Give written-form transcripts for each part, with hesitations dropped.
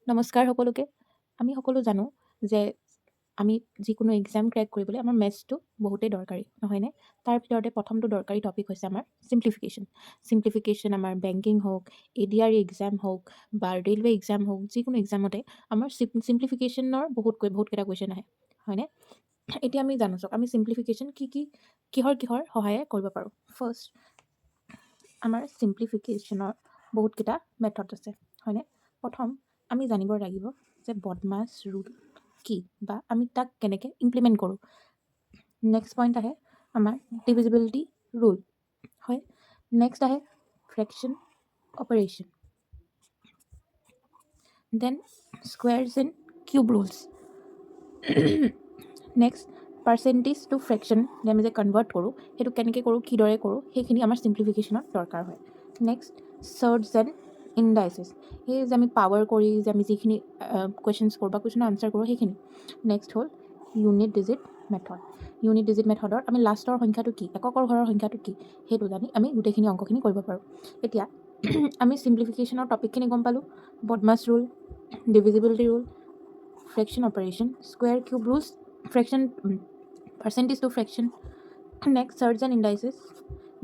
নমস্কাৰ সকলোকে। আমি সকলো জানো যে আমি যিকোনো এক্সাম ক্ৰেক কৰিবলৈ আমাৰ মেথছটো বহুতেই দৰকাৰী, নহয়নে? তাৰ ভিতৰতে প্ৰথমটো দৰকাৰী টপিক হৈছে আমাৰ ছিম্প্লিফিকেশ্যন। ছিম্প্লিফিকেশ্যন আমাৰ বেংকিং হওক, ADR এক্সাম হওক বা ৰেলৱে এক্সাম হওক, যিকোনো এক্সামতে আমাৰ ছিম্প্লিফিকেশ্যনৰ বহুতকেইটা কুৱেশ্যন আহে, হয়নে? এতিয়া আমি জানো চাওক আমি ছিম্প্লিফিকেশ্যন কিহৰ সহায়ে কৰিব পাৰোঁ। ফাৰ্ষ্ট, আমাৰ ছিম্প্লিফিকেশ্যনৰ বহুতকেইটা মেথড আছে, হয়নে? প্ৰথম আমি জানিব লাগিব যে বদমাছ ৰুল কি বা আমি তাক কেনেকৈ ইমপ্লিমেণ্ট কৰোঁ। নেক্সট পইণ্ট আহে আমাৰ ডিভিজিবিলিটি ৰুল, হয়। নেক্সট আহে fraction operation, then squares and cube rules. Next percentage to fraction যে আমি যে কনভাৰ্ট কৰোঁ, সেইটো কেনেকৈ কৰোঁ, কিদৰে কৰোঁ, সেইখিনি আমাৰ ছিম্প্লিফিকেশ্যনত দৰকাৰ হয়। নেক্সট চাৰ্টছ এণ্ড ইণ্ডাইচেছ, সেই যে আমি পাৱাৰ কৰি যে আমি যিখিনি কুৱেশ্যনছ কৰোঁ বা কুৱেশ্যনৰ আনচাৰ কৰোঁ সেইখিনি। নেক্সট হ'ল unit digit method. Unit digit মেথডৰ আমি লাষ্টৰ সংখ্যাটো কি, এককৰ ঘৰৰ সংখ্যাটো কি, সেইটো জানি আমি গোটেইখিনি অংকখিনি কৰিব পাৰোঁ। এতিয়া আমি ছিম্প্লিফিকেশ্যনৰ টপিকখিনি গম পালোঁ। BODMAS rule, divisibility rule, fraction operation, square cube rules, fraction percentage to fraction, next charts and indices,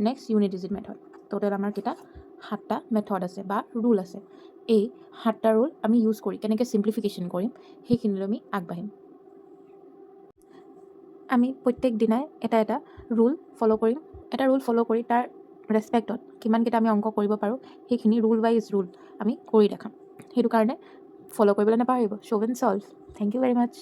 next unit digit method. Total আমাৰ কেইটা 7টা মেথড আছে বা ৰুল আছে। এই 7টা ৰুল আমি ইউজ কৰি কেনেকৈ ছিম্প্লিফিকেশ্যন কৰিম সেইখিনিলৈ আমি আগবাঢ়িম। আমি প্ৰত্যেক দিনাই এটা ৰুল ফ'ল' কৰিম। এটা ৰুল ফ'ল' কৰি তাৰ ৰেচপেক্টত কিমানকেইটা আমি অংক কৰিব পাৰোঁ সেইখিনি ৰুল ৱাইজ ৰুল আমি কৰি দেখাম। সেইটো কাৰণে ফ'ল' কৰিবলৈ নাপাহৰিব। Show' and solve. Thank you very much.